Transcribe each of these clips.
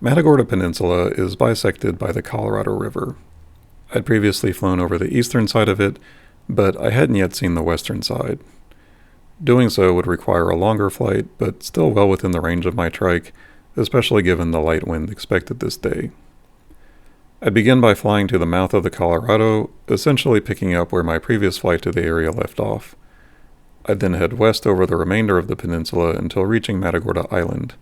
Matagorda Peninsula is bisected by the Colorado River. I'd previously flown over the eastern side of it, but I hadn't yet seen the western side. Doing so would require a longer flight, but still well within the range of my trike, especially given the light wind expected this day. I'd begin by flying to the mouth of the Colorado, essentially picking up where my previous flight to the area left off. I'd then head west over the remainder of the peninsula until reaching Matagorda Island.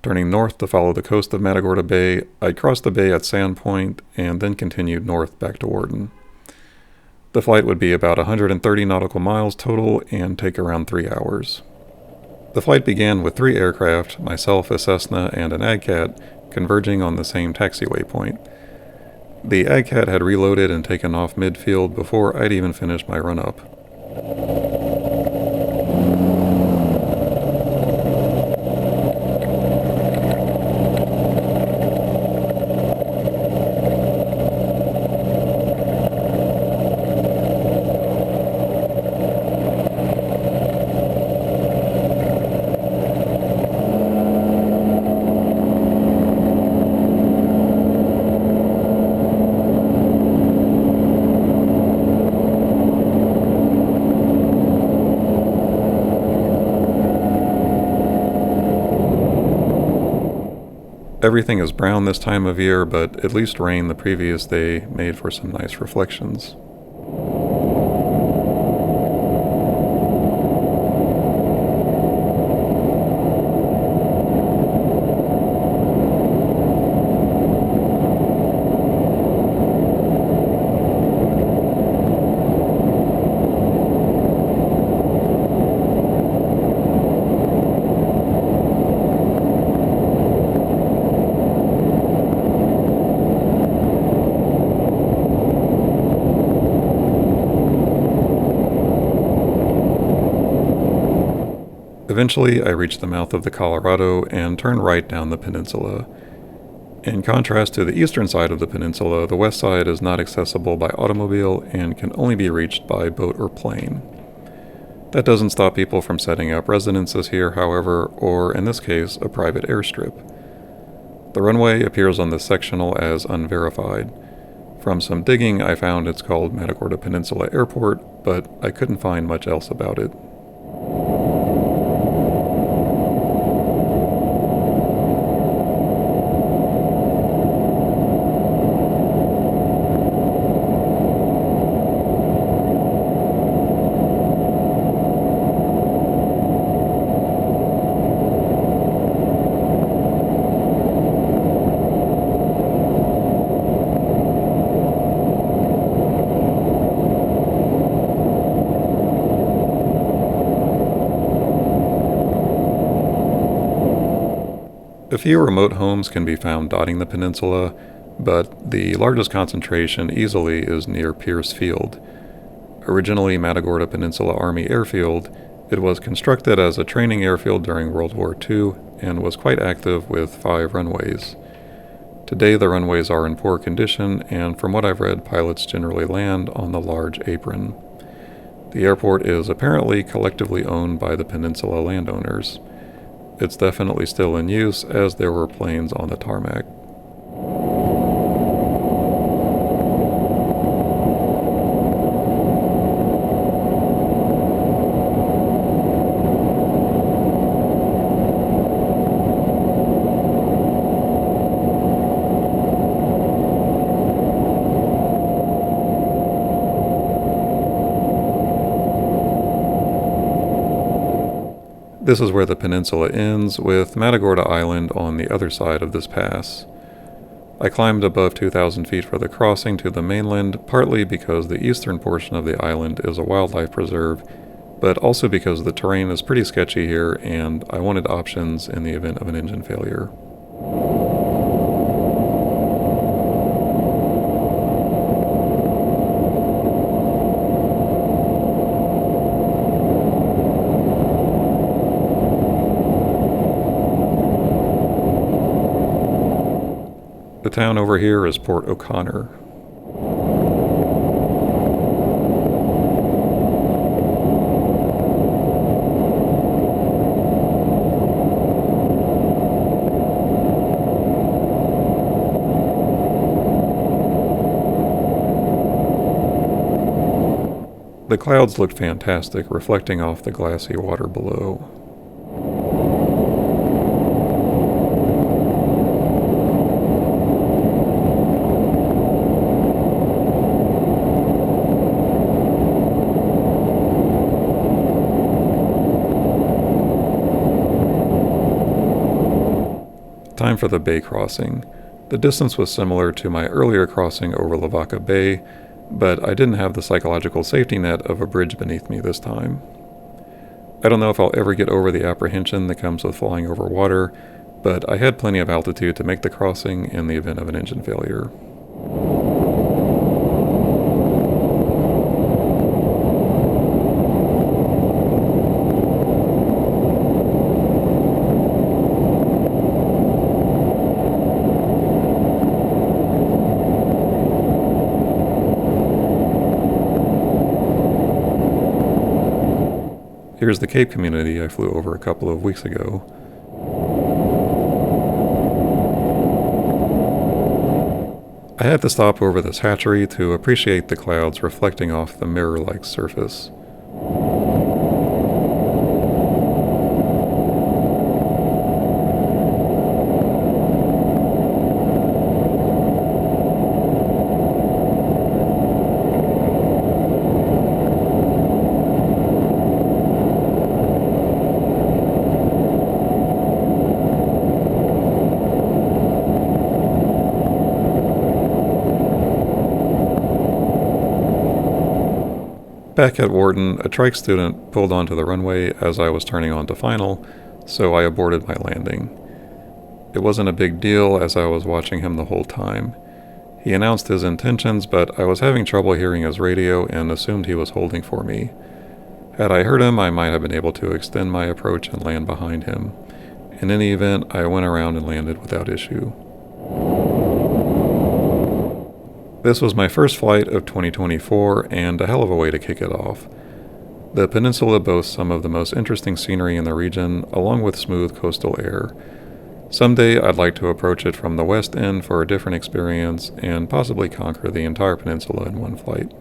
Turning north to follow the coast of Matagorda Bay, I'd cross the bay at Sand Point and then continued north back to Worden. The flight would be about 130 nautical miles total and take around 3 hours. The flight began with 3 aircraft, myself, a Cessna, and an AgCat, converging on the same taxiway point. The AgCat had reloaded and taken off midfield before I'd even finished my run-up. Everything is brown this time of year, but at least rain the previous day made for some nice reflections. Eventually, I reached the mouth of the Colorado and turned right down the peninsula. In contrast to the eastern side of the peninsula, the west side is not accessible by automobile and can only be reached by boat or plane. That doesn't stop people from setting up residences here, however, or in this case, a private airstrip. The runway appears on this sectional as unverified. From some digging, I found it's called Matagorda Peninsula Airport, but I couldn't find much else about it. A few remote homes can be found dotting the peninsula, but the largest concentration easily is near Pierce Field. Originally Matagorda Peninsula Army Airfield, it was constructed as a training airfield during World War II and was quite active with 5 runways. Today the runways are in poor condition, and from what I've read, pilots generally land on the large apron. The airport is apparently collectively owned by the peninsula landowners. It's definitely still in use, as there were planes on the tarmac. This is where the peninsula ends, with Matagorda Island on the other side of this pass. I climbed above 2,000 feet for the crossing to the mainland, partly because the eastern portion of the island is a wildlife preserve, but also because the terrain is pretty sketchy here and I wanted options in the event of an engine failure. The town over here is Port O'Connor. The clouds looked fantastic, reflecting off the glassy water below. Time for the bay crossing. The distance was similar to my earlier crossing over Lavaca Bay, but I didn't have the psychological safety net of a bridge beneath me this time. I don't know if I'll ever get over the apprehension that comes with flying over water, but I had plenty of altitude to make the crossing in the event of an engine failure. Here's the Cape community I flew over a couple of weeks ago. I had to stop over this hatchery to appreciate the clouds reflecting off the mirror-like surface. Back at Wharton, a trike student pulled onto the runway as I was turning onto final, so I aborted my landing. It wasn't a big deal as I was watching him the whole time. He announced his intentions, but I was having trouble hearing his radio and assumed he was holding for me. Had I heard him, I might have been able to extend my approach and land behind him. In any event, I went around and landed without issue. This was my first flight of 2024 and a hell of a way to kick it off. The peninsula boasts some of the most interesting scenery in the region, along with smooth coastal air. Someday I'd like to approach it from the west end for a different experience and possibly conquer the entire peninsula in one flight.